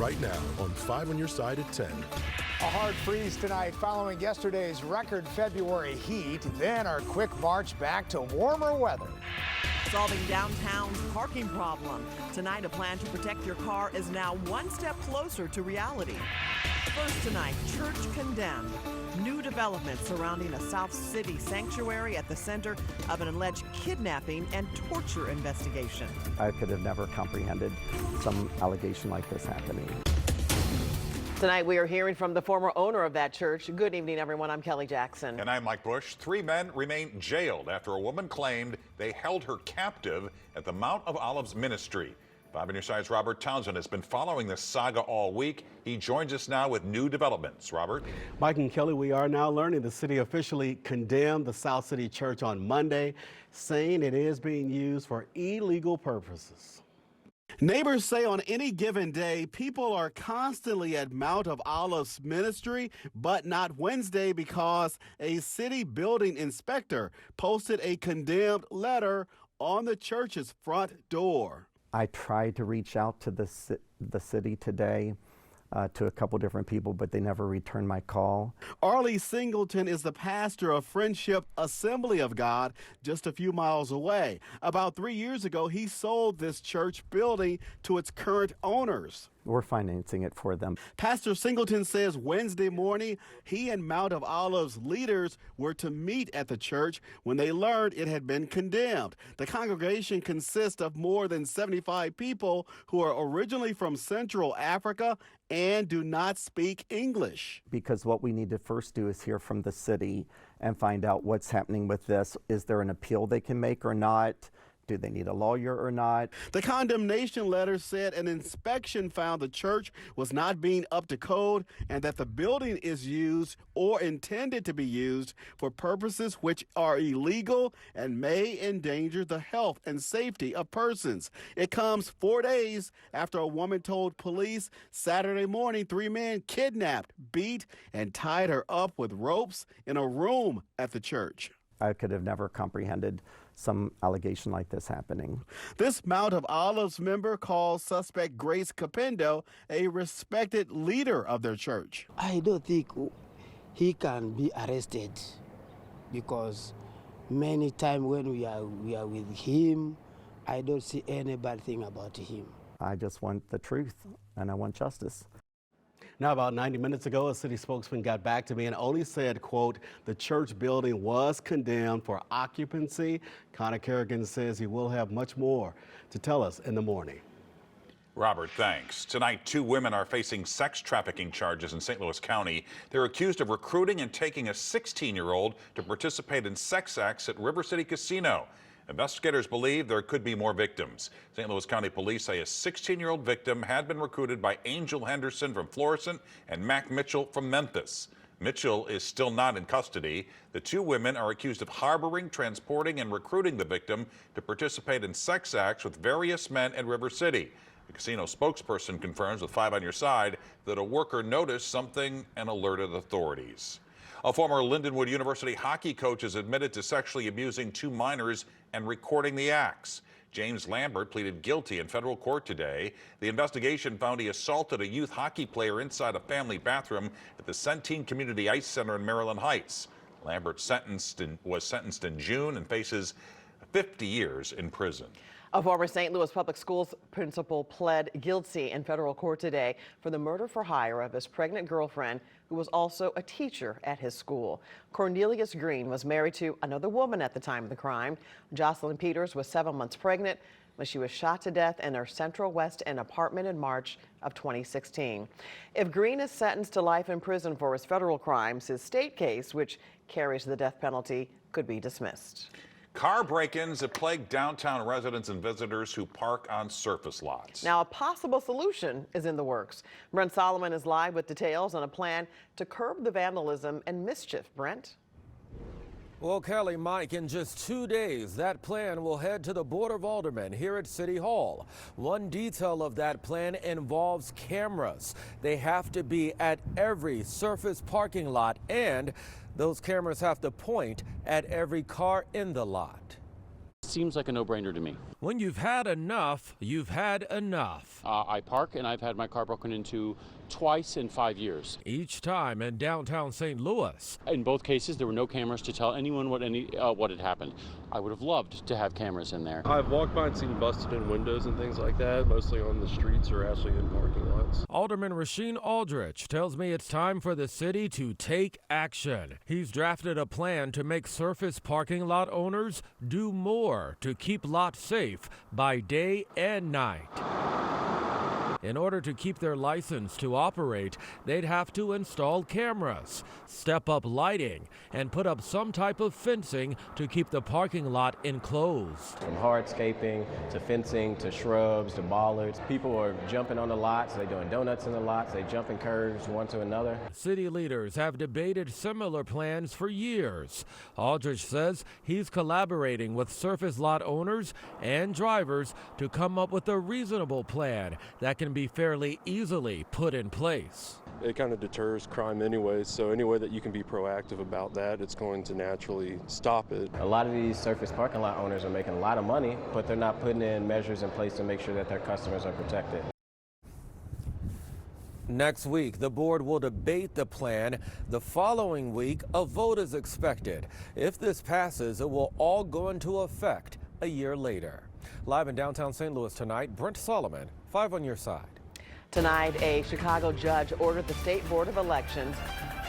right now on 5 on your side at 10. A hard freeze tonight following yesterday's record February heat. Then our quick march back to warmer weather. Solving downtown's parking problem. Tonight, a plan to protect your car is now one step closer to reality. First tonight, church condemned. New developments surrounding a South City sanctuary at the center of an alleged kidnapping and torture investigation. I could have never comprehended some allegation like this happening. Tonight, we are hearing from the former owner of that church. Good evening, everyone. I'm Kelly Jackson. And I'm Mike Bush. 3 men remain jailed after a woman claimed they held her captive at the Mount of Olives ministry. 5 on your side's Robert Townsend has been following this saga all week. He joins us now with new developments. Robert? Mike and Kelly, we are now learning the city officially condemned the South City Church on Monday, saying it is being used for illegal purposes. Neighbors say on any given day, people are constantly at Mount of Olives ministry, but not Wednesday because a city building inspector posted a condemned letter on the church's front door. I tried to reach out to the city today to a couple different people, but they never returned my call. Arlie Singleton is the pastor of Friendship Assembly of God just a few miles away. About 3 years ago, he sold this church building to its current owners. We're financing it for them. Pastor Singleton says Wednesday morning, he and Mount of Olives leaders were to meet at the church when they learned it had been condemned. The congregation consists of more than 75 people who are originally from Central Africa and do not speak English. Because what we need to first do is hear from the city and find out what's happening with this. Is there an appeal they can make or not? Do they need a lawyer or not? The condemnation letter said an inspection found the church was not being up to code and that the building is used or intended to be used for purposes which are illegal and may endanger the health and safety of persons. It comes 4 days after a woman told police Saturday morning 3 men kidnapped, beat, and tied her up with ropes in a room at the church. I could have never comprehended some allegation like this happening. This Mount of Olives member calls suspect Grace Capendo a respected leader of their church. I don't think he can be arrested because many times when we are with him, I don't see any bad thing about him. I just want the truth and I want justice. Now, about 90 minutes ago, a city spokesman got back to me and only said, quote, the church building was condemned for occupancy. Connor Kerrigan says he will have much more to tell us in the morning. Robert, thanks. Tonight, 2 women are facing sex trafficking charges in St. Louis County. They're accused of recruiting and taking a 16-year-old to participate in sex acts at River City Casino. Investigators believe there could be more victims. St. Louis County Police say a 16-year-old victim had been recruited by Angel Henderson from Florissant and Mac Mitchell from Memphis. Mitchell is still not in custody. The 2 women are accused of harboring, transporting, and recruiting the victim to participate in sex acts with various men at River City. The casino spokesperson confirms with 5 on your side that a worker noticed something and alerted authorities. A former Lindenwood University hockey coach is admitted to sexually abusing 2 minors and recording the acts. James Lambert pleaded guilty in federal court today. The investigation found he assaulted a youth hockey player inside a family bathroom at the Centene Community Ice Center in Maryland Heights. Lambert was sentenced in June and faces 50 years in prison. A former St. Louis Public Schools principal pled guilty in federal court today for the murder for hire of his pregnant girlfriend, who was also a teacher at his school. Cornelius Green was married to another woman at the time of the crime. Jocelyn Peters was 7 months pregnant when she was shot to death in her Central West End apartment in March of 2016. If Green is sentenced to life in prison for his federal crimes, his state case, which carries the death penalty, could be dismissed. Car break-ins have plagued downtown residents and visitors who park on surface lots. Now, a possible solution is in the works. Brent Solomon is live with details on a plan to curb the vandalism and mischief. Brent? Well, Kelly, Mike, in just 2 days, that plan will head to the Board of Aldermen here at City Hall. One detail of that plan involves cameras. They have to be at every surface parking lot, and those cameras have to point at every car in the lot. Seems like a no-brainer to me. When you've had enough, you've had enough. I park and I've had my car broken into twice in 5 years. Each time in downtown St. Louis. In both cases, there were no cameras to tell anyone what had happened. I would have loved to have cameras in there. I've walked by and seen busted in windows and things like that, mostly on the streets or actually in parking lots. Alderman Rasheen Aldrich tells me it's time for the city to take action. He's drafted a plan to make surface parking lot owners do more to keep lots safe by day and night. In order to keep their license to operate, they'd have to install cameras, step up lighting, and put up some type of fencing to keep the parking lot enclosed. From hardscaping to fencing to shrubs to bollards, people are jumping on the lots, they're doing donuts in the lots, they jumping curves one to another. City leaders have debated similar plans for years. Aldrich says he's collaborating with surface lot owners and drivers to come up with a reasonable plan that can be fairly easily put in place. It kind of deters crime anyway, so any way that you can be proactive about that, it's going to naturally stop it. A lot of these surface parking lot owners are making a lot of money, but they're not putting in measures in place to make sure that their customers are protected. Next week, the board will debate the plan. The following week, a vote is expected. If this passes, it will all go into effect a year later. Live in downtown St. Louis tonight, Brent Solomon, 5 on your side. Tonight, a Chicago judge ordered the State Board of Elections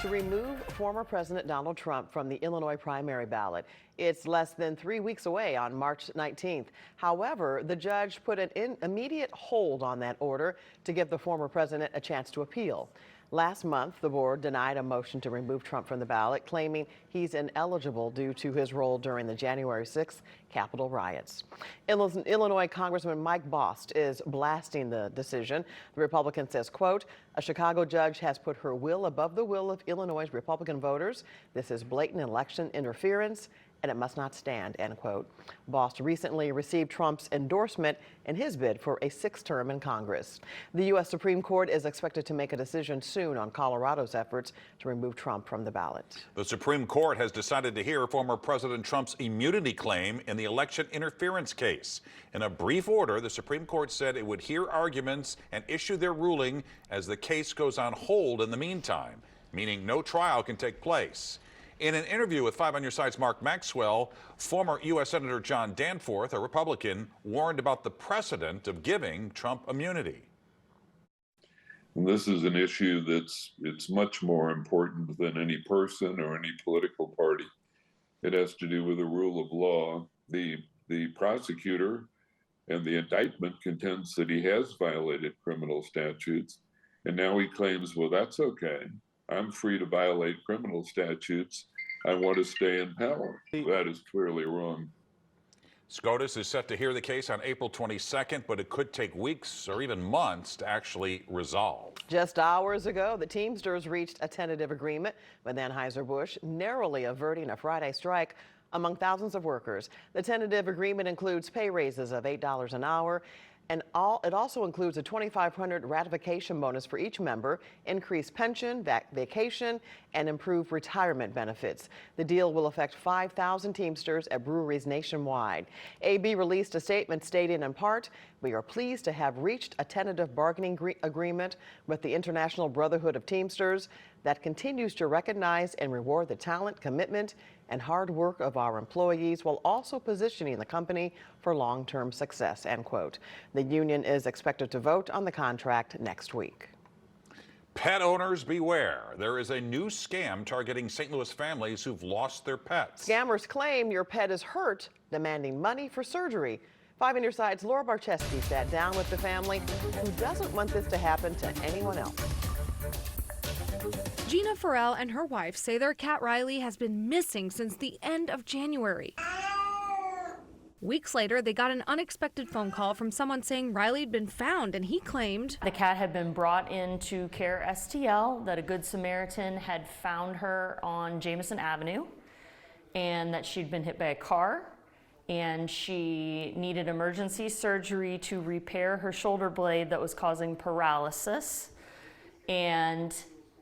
to remove former President Donald Trump from the Illinois primary ballot. It's less than 3 weeks away on March 19th. However, the judge put an immediate hold on that order to give the former president a chance to appeal. Last month, the board denied a motion to remove Trump from the ballot, claiming he's ineligible due to his role during the January 6th Capitol riots. Illinois Congressman Mike Bost is blasting the decision. The Republican says, quote, "A Chicago judge has put her will above the will of Illinois' Republican voters. This is blatant election interference, and it must not stand," end quote. Bost recently received Trump's endorsement in his bid for a 6th term in Congress. The U.S. Supreme Court is expected to make a decision soon on Colorado's efforts to remove Trump from the ballot. The Supreme Court has decided to hear former President Trump's immunity claim in the election interference case. In a brief order, the Supreme Court said it would hear arguments and issue their ruling as the case goes on hold in the meantime, meaning no trial can take place. In an interview with 5 on Your Side's Mark Maxwell, former U.S. Senator John Danforth, a Republican, warned about the precedent of giving Trump immunity. This is an issue it's much more important than any person or any political party. It has to do with the rule of law. The prosecutor and the indictment contends that he has violated criminal statutes, and now he claims, well, that's okay. I'm free to violate criminal statutes. I want to stay in power. That is clearly wrong. SCOTUS is set to hear the case on April 22nd, but it could take weeks or even months to actually resolve. Just hours ago, the Teamsters reached a tentative agreement with Anheuser-Busch, narrowly averting a Friday strike among thousands of workers. The tentative agreement includes pay raises of $8 an hour, and it also includes a $2,500 ratification bonus for each member, increased pension, vacation, and improved retirement benefits. The deal will affect 5,000 Teamsters at breweries nationwide. AB released a statement stating in part, "We are pleased to have reached a tentative bargaining agreement with the International Brotherhood of Teamsters that continues to recognize and reward the talent, commitment, and hard work of our employees while also positioning the company for long-term success," end quote. The union is expected to vote on the contract next week. Pet owners beware. There is a new scam targeting St. Louis families who've lost their pets. Scammers claim your pet is hurt, demanding money for surgery. 5 on Your Side's Laura Barcheski sat down with the family who doesn't want this to happen to anyone else. Gina Farrell and her wife say their cat Riley has been missing since the end of January. Weeks later, they got an unexpected phone call from someone saying Riley had been found, and he claimed the cat had been brought into Care STL, that a Good Samaritan had found her on Jamison Avenue, and that she'd been hit by a car, and she needed emergency surgery to repair her shoulder blade that was causing paralysis, and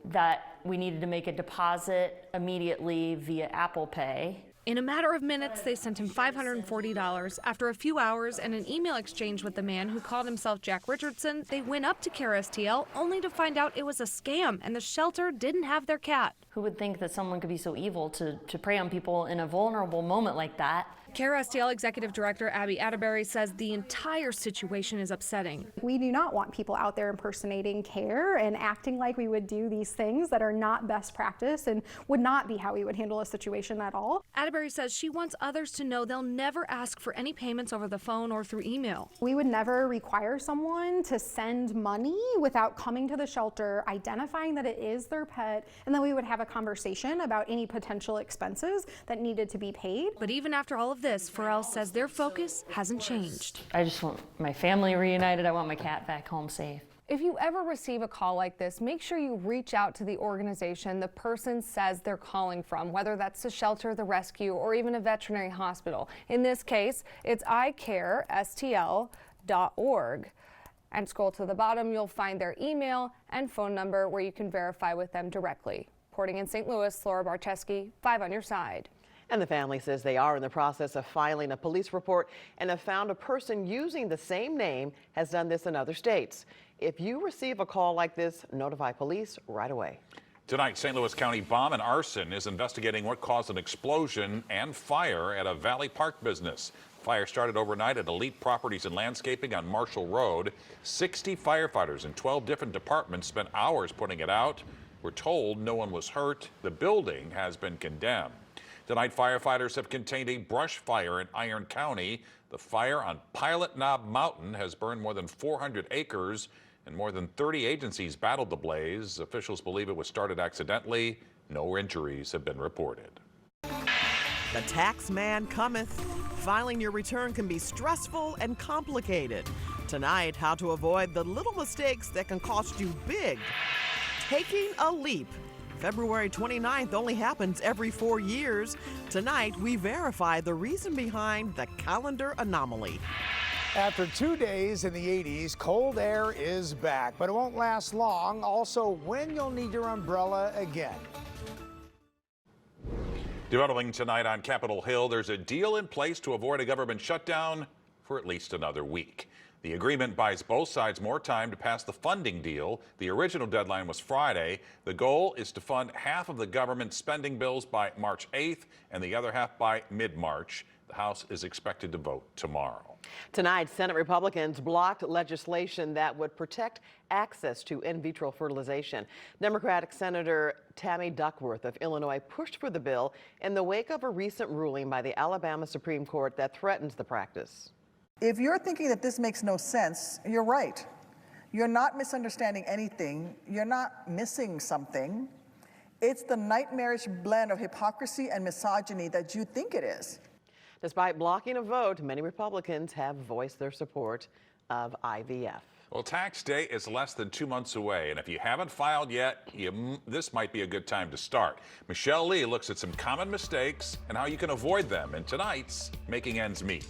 that we needed to make a deposit immediately via Apple Pay. In a matter of minutes, they sent him $540. After a few hours and an email exchange with the man who called himself Jack Richardson, they went up to KSDK only to find out it was a scam and the shelter didn't have their cat. Who would think that someone could be so evil to prey on people in a vulnerable moment like that? KSDK Executive Director Abby Atterbury says the entire situation is upsetting. We do not want people out there impersonating care and acting like we would do these things that are not best practice and would not be how we would handle a situation at all. Atterbury says she wants others to know they'll never ask for any payments over the phone or through email. We would never require someone to send money without coming to the shelter, identifying that it is their pet, and then we would have a conversation about any potential expenses that needed to be paid. But even after all of this, Farrell says their focus hasn't changed. I just want my family reunited. I want my cat back home safe. If you ever receive a call like this, make sure you reach out to the organization the person says they're calling from, whether that's the shelter, the rescue, or even a veterinary hospital. In this case, it's icarestl.org. And scroll to the bottom, you'll find their email and phone number where you can verify with them directly. Reporting in St. Louis, Laura Barcheski, 5 on your side. And the family says they are in the process of filing a police report and have found a person using the same name has done this in other states. If you receive a call like this, notify police right away. Tonight, St. Louis County Bomb and Arson is investigating what caused an explosion and fire at a Valley Park business. Fire started overnight at Elite Properties and Landscaping on Marshall Road. 60 firefighters in 12 different departments spent hours putting it out. We're told no one was hurt. The building has been condemned. Tonight, firefighters have contained a brush fire in Iron County. The fire on Pilot Knob Mountain has burned more than 400 acres, and more than 30 agencies battled the blaze. Officials believe it was started accidentally. No injuries have been reported. The tax man cometh. Filing your return can be stressful and complicated. Tonight, how to avoid the little mistakes that can cost you big. Taking a leap. February 29th only happens every 4 years. Tonight, we verify the reason behind the calendar anomaly. After 2 days in the 80s, cold air is back, but it won't last long. Also, when you'll need your umbrella again. Developing tonight on Capitol Hill, there's a deal in place to avoid a government shutdown for at least another week. The agreement buys both sides more time to pass the funding deal. The original deadline was Friday. The goal is to fund half of the government spending bills by March 8th and the other half by mid-March. The House is expected to vote tomorrow. Tonight, Senate Republicans blocked legislation that would protect access to in vitro fertilization. Democratic Senator Tammy Duckworth of Illinois pushed for the bill in the wake of a recent ruling by the Alabama Supreme Court that threatens the practice. If you're thinking that this makes no sense, you're right. You're not misunderstanding anything. You're not missing something. It's the nightmarish blend of hypocrisy and misogyny that you think it is. Despite blocking a vote, many Republicans have voiced their support of IVF. Well, tax day is less than 2 months away, and if you haven't filed yet, this might be a good time to start. Michelle Lee looks at some common mistakes and how you can avoid them in tonight's Making Ends Meet.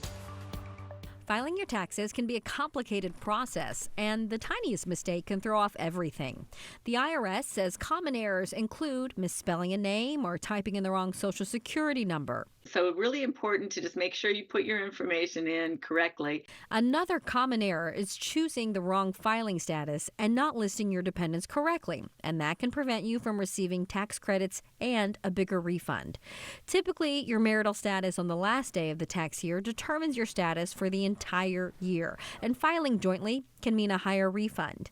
Filing your taxes can be a complicated process, and the tiniest mistake can throw off everything. The IRS says common errors include misspelling a name or typing in the wrong Social Security number. So really important to just make sure you put your information in correctly. Another common error is choosing the wrong filing status and not listing your dependents correctly, and that can prevent you from receiving tax credits and a bigger refund. Typically, your marital status on the last day of the tax year determines your status for the entire year, and filing jointly can mean a higher refund.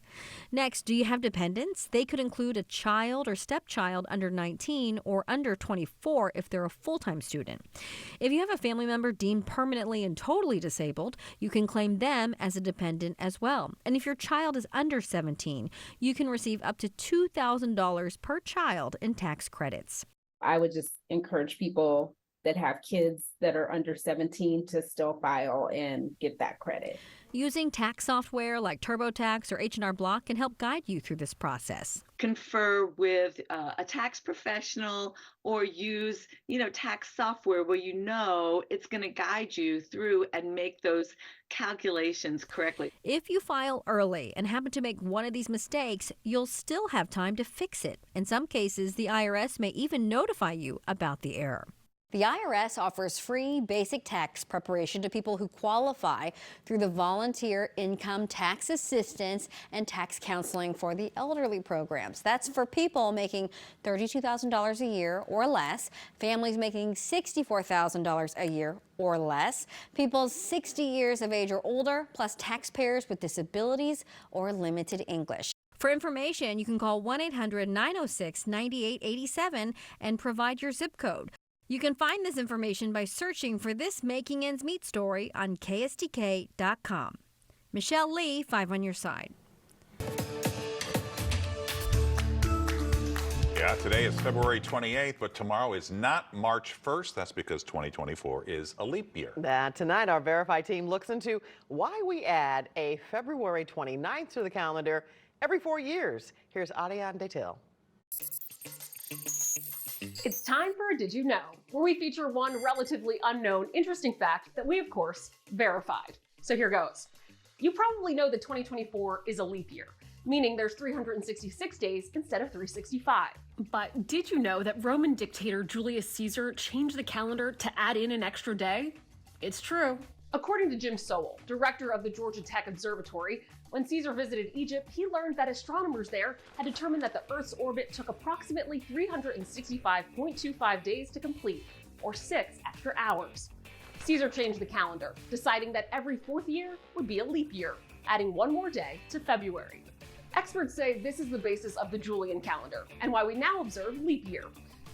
Next, do you have dependents? They could include a child or stepchild under 19 or under 24 if they're a full-time student. If you have a family member deemed permanently and totally disabled, you can claim them as a dependent as well. And if your child is under 17, you can receive up to $2,000 per child in tax credits. I would just encourage people that have kids that are under 17 to still file and get that credit. Using tax software like TurboTax or H&R Block can help guide you through this process. Confer with a tax professional or use, tax software where it's going to guide you through and make those calculations correctly. If you file early and happen to make one of these mistakes, you'll still have time to fix it. In some cases, the IRS may even notify you about the error. The IRS offers free basic tax preparation to people who qualify through the Volunteer Income Tax Assistance and Tax Counseling for the Elderly programs. That's for people making $32,000 a year or less, families making $64,000 a year or less, people 60 years of age or older, plus taxpayers with disabilities or limited English. For information, you can call 1-800-906-9887 and provide your zip code. You can find this information by searching for this Making Ends Meet story on KSDK.com. Michelle Lee, 5 on your side. Yeah, today is February 28th, but tomorrow is not March 1st. That's because 2024 is a leap year. Tonight, our Verify team looks into why we add a February 29th to the calendar every 4 years. Here's Ariane Detail. It's time for a Did You Know, where we feature one relatively unknown, interesting fact that we, of course, verified. So here goes. You probably know that 2024 is a leap year, meaning there's 366 days instead of 365. But did you know that Roman dictator Julius Caesar changed the calendar to add in an extra day? It's true. According to Jim Sowell, director of the Georgia Tech Observatory, when Caesar visited Egypt, he learned that astronomers there had determined that the Earth's orbit took approximately 365.25 days to complete, or 6 extra hours. Caesar changed the calendar, deciding that every 4th year would be a leap year, adding one more day to February. Experts say this is the basis of the Julian calendar, and why we now observe leap year.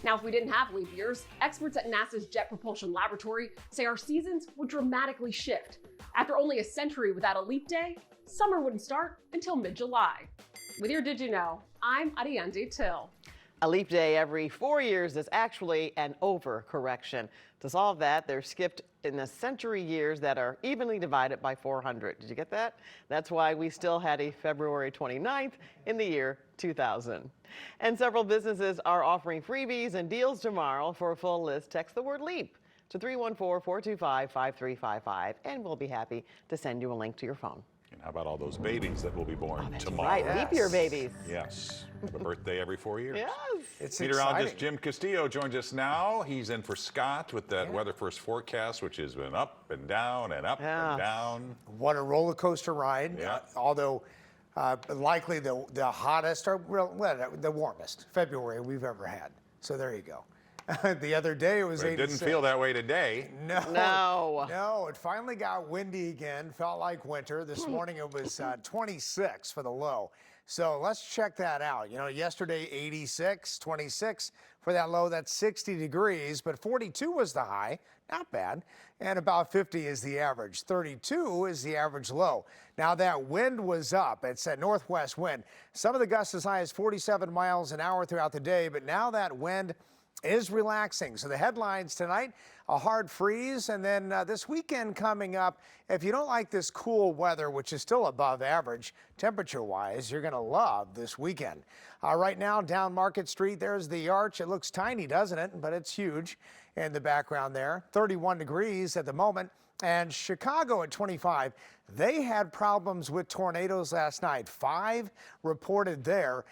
Now, if we didn't have leap years, experts at NASA's Jet Propulsion Laboratory say our seasons would dramatically shift. After only a century without a leap day, summer wouldn't start until mid-July. With your Did You Know, I'm Ariane Till. A leap day every 4 years is actually an overcorrection. To solve that, they're skipped in the century years that are evenly divided by 400. Did you get that? That's why we still had a February 29th in the year 2000. And several businesses are offering freebies and deals tomorrow. For a full list, text the word LEAP to 314-425-5355, and we'll be happy to send you a link to your phone. And how about all those babies that will be born tomorrow? Right, leap year babies. Yes, a birthday every 4 years. Yes. It's Meteorologist exciting. Jim Castillo joins us now. He's in for Scott with that weather first forecast, which has been up and down and up and down. What a roller coaster ride. Yeah. Although likely the hottest or the warmest February we've ever had. So there you go. The other day it was But it 86. didn't feel that way today. No, it finally got windy again. Felt like winter. This morning it was 26 for the low. So let's check that out. You know, yesterday 86, 26 for that low. That's 60 degrees, but 42 was the high. Not bad. And about 50 is the average. 32 is the average low. Now that wind was up. It's a northwest wind. Some of the gusts as high as 47 miles an hour throughout the day, but now that wind is relaxing. So the headlines tonight, a hard freeze, and then this weekend coming up, if you don't like this cool weather, which is still above average temperature-wise, you're going to love this weekend. Right now, down Market Street, there's the arch. It looks tiny, doesn't it? But it's huge in the background there. 31 degrees at the moment. And Chicago at 25, they had problems with tornadoes last night. 5 reported there.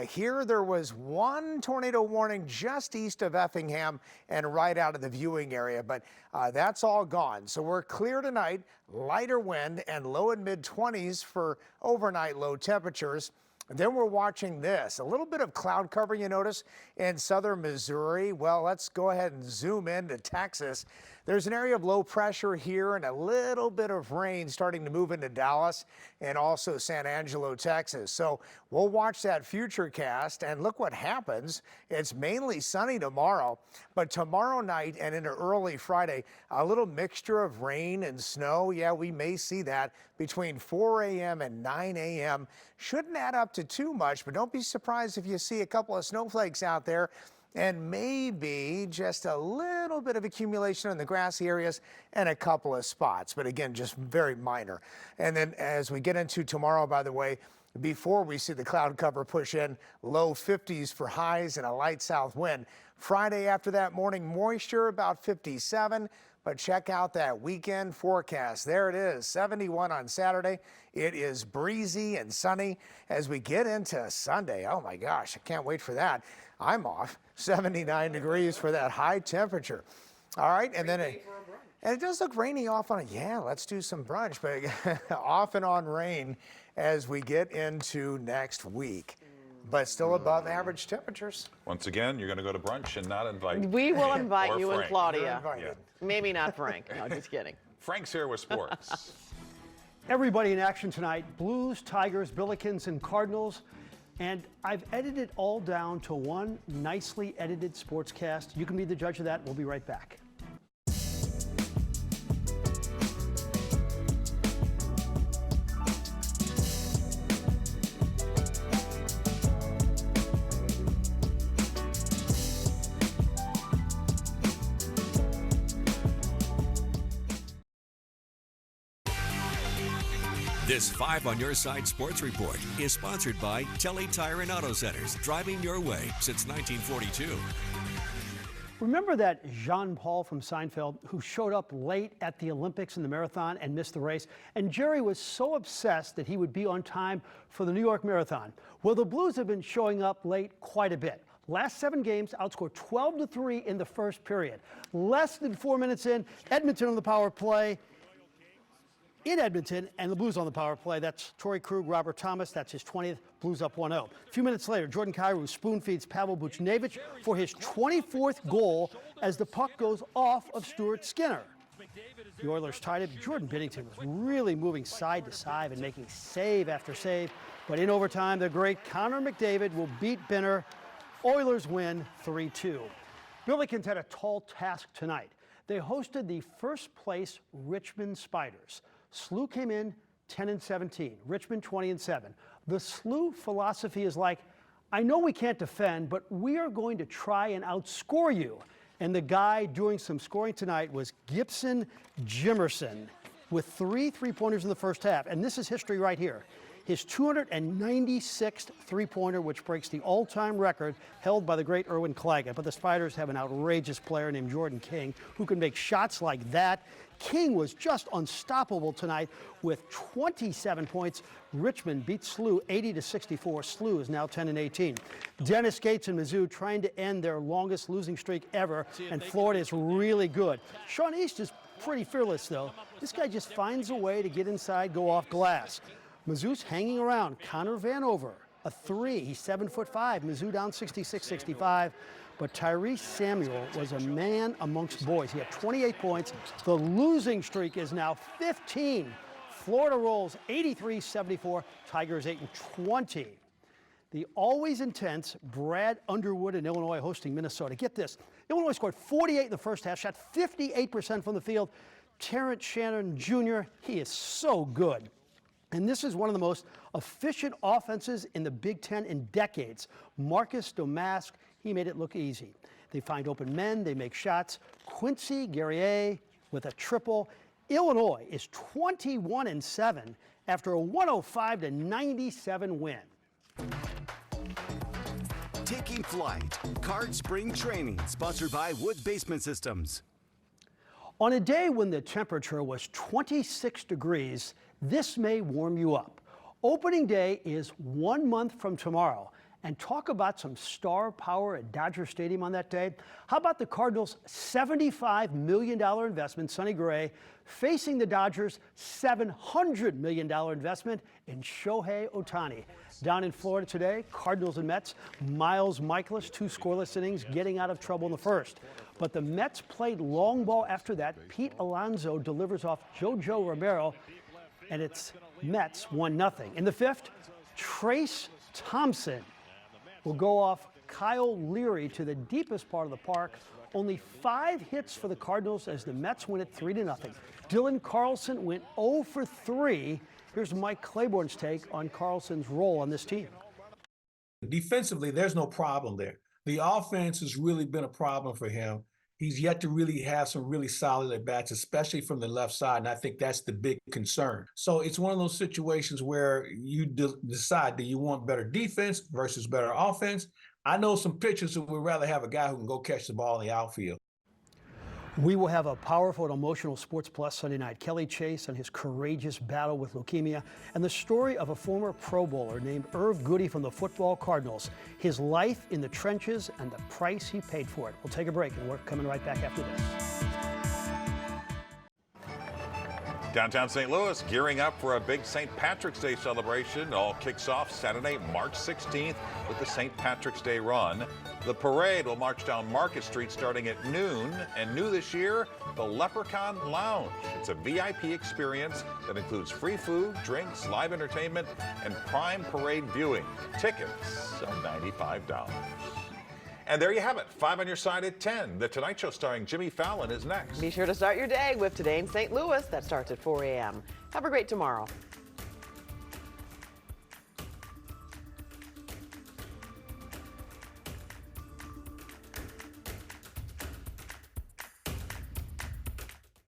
Here there was 1 tornado warning just east of Effingham and right out of the viewing area, but that's all gone. So we're clear tonight, lighter wind and low and mid 20s for overnight low temperatures. Then we're watching this, a little bit of cloud cover you notice in southern Missouri. Well, let's go ahead and zoom into Texas. There's an area of low pressure here and a little bit of rain starting to move into Dallas and also San Angelo, Texas. So we'll watch that future cast and look what happens. It's mainly sunny tomorrow, but tomorrow night and into early Friday, a little mixture of rain and snow. Yeah, we may see that between 4 a.m. and 9 a.m. Shouldn't add up to too much, but don't be surprised if you see a couple of snowflakes out there and maybe just a little bit of accumulation in the grassy areas and a couple of spots, but again, just very minor. And then as we get into tomorrow, by the way, before we see the cloud cover push in, low 50s for highs and a light south wind. Friday after that, morning moisture about 57, but check out that weekend forecast. There it is, 71 on Saturday. It is breezy and sunny as we get into Sunday. Oh my gosh, I can't wait for that. I'm off. 79 degrees for that high temperature. All right, and then it does look rainy off on it. Yeah, let's do some brunch, but off and on rain as we get into next week, but still above average temperatures. Once again, you're going to go to brunch and not invite. We will invite you Frank. and Claudia. Yeah. Maybe not Frank. No, just kidding. Frank's here with sports. Everybody in action tonight: Blues, Tigers, Billikens, and Cardinals. And I've edited all down to one nicely edited sportscast. You can be the judge of that. We'll be right back. This 5 on Your Side Sports Report is sponsored by Telly Tire and Auto Centers, driving your way since 1942. Remember that Jean-Paul from Seinfeld who showed up late at the Olympics in the marathon and missed the race? And Jerry was so obsessed that he would be on time for the New York Marathon. Well, the Blues have been showing up late quite a bit. Last 7 games, outscored 12-3 in the first period. Less than 4 minutes in, Edmonton on the power play. In Edmonton, and the Blues on the power play. That's Torrey Krug, Robert Thomas. That's his 20th. Blues up 1-0. A few minutes later, Jordan Kyrou spoon feeds Pavel Buchnevich for his 24th goal as the puck goes off of Stuart Skinner. The Oilers tied it. Jordan Binnington was really moving side to side and making save after save. But in overtime, the great Connor McDavid will beat Binner. Oilers win 3-2. Billikens had a tall task tonight. They hosted the first-place Richmond Spiders. SLU came in 10-17, Richmond 20-7. The SLU philosophy is like, I know we can't defend, but we are going to try and outscore you. And the guy doing some scoring tonight was Gibson Jimerson with 3 three-pointers in the first half. And this is history right here. His 296th three-pointer, which breaks the all-time record held by the great Erwin Claggett. But the Spiders have an outrageous player named Jordan King who can make shots like that. King was just unstoppable tonight with 27 points. Richmond beat SLU 80-64. SLU is now 10-18. Dennis Gates and Mizzou trying to end their longest losing streak ever, and Florida is really good. Sean East is pretty fearless, though. This guy just finds a way to get inside, go off glass. Mizzou's hanging around. Connor Vanover, a 3. He's 7'5". Mizzou down 66-65. But Tyrese Samuel was a man amongst boys. He had 28 points. The losing streak is now 15. Florida rolls 83-74. Tigers 8-20. The always intense Brad Underwood in Illinois hosting Minnesota. Get this. Illinois scored 48 in the first half, shot 58% from the field. Terrence Shannon Jr., he is so good. And this is one of the most efficient offenses in the Big Ten in decades. Marcus Domask, he made it look easy. They find open men, they make shots. Quincy Guerrier with a triple. Illinois is 21-7 after a 105-97 win. Taking flight. Card Spring Training, sponsored by Wood Basement Systems. On a day when the temperature was 26 degrees, this may warm you up. Opening day is 1 month from tomorrow. And talk about some star power at Dodger Stadium on that day. How about the Cardinals' $75 million investment, Sonny Gray, facing the Dodgers' $700 million investment in Shohei Ohtani. Down in Florida today, Cardinals and Mets. Miles Michaelis, 2 scoreless innings, getting out of trouble in the first. But the Mets played long ball after that. Pete Alonso delivers off JoJo Romero, and it's Mets 1-0. In the fifth, Trace Thompson will go off Kyle Leary to the deepest part of the park. Only 5 hits for the Cardinals as the Mets win it 3-0. Dylan Carlson went 0 for 3. Here's Mike Claiborne's take on Carlson's role on this team. Defensively, there's no problem there. The offense has really been a problem for him. He's yet to really have some really solid at-bats, especially from the left side, and I think that's the big concern. So it's one of those situations where you decide, do you want better defense versus better offense? I know some pitchers who would rather have a guy who can go catch the ball in the outfield. We will have a powerful and emotional Sports Plus Sunday night. Kelly Chase and his courageous battle with leukemia, and the story of a former Pro Bowler named Irv Goody from the football Cardinals. His life in the trenches and the price he paid for it. We'll take a break, and we're coming right back after this. Downtown St. Louis gearing up for a big St. Patrick's Day celebration. It all kicks off Saturday, March 16th with the St. Patrick's Day Run. The parade will march down Market Street starting at noon. And new this year, the Leprechaun Lounge. It's a VIP experience that includes free food, drinks, live entertainment, and prime parade viewing. Tickets are $95. And there you have it, 5 on your side at 10. The Tonight Show starring Jimmy Fallon is next. Be sure to start your day with Today in St. Louis. That starts at 4 a.m. Have a great tomorrow.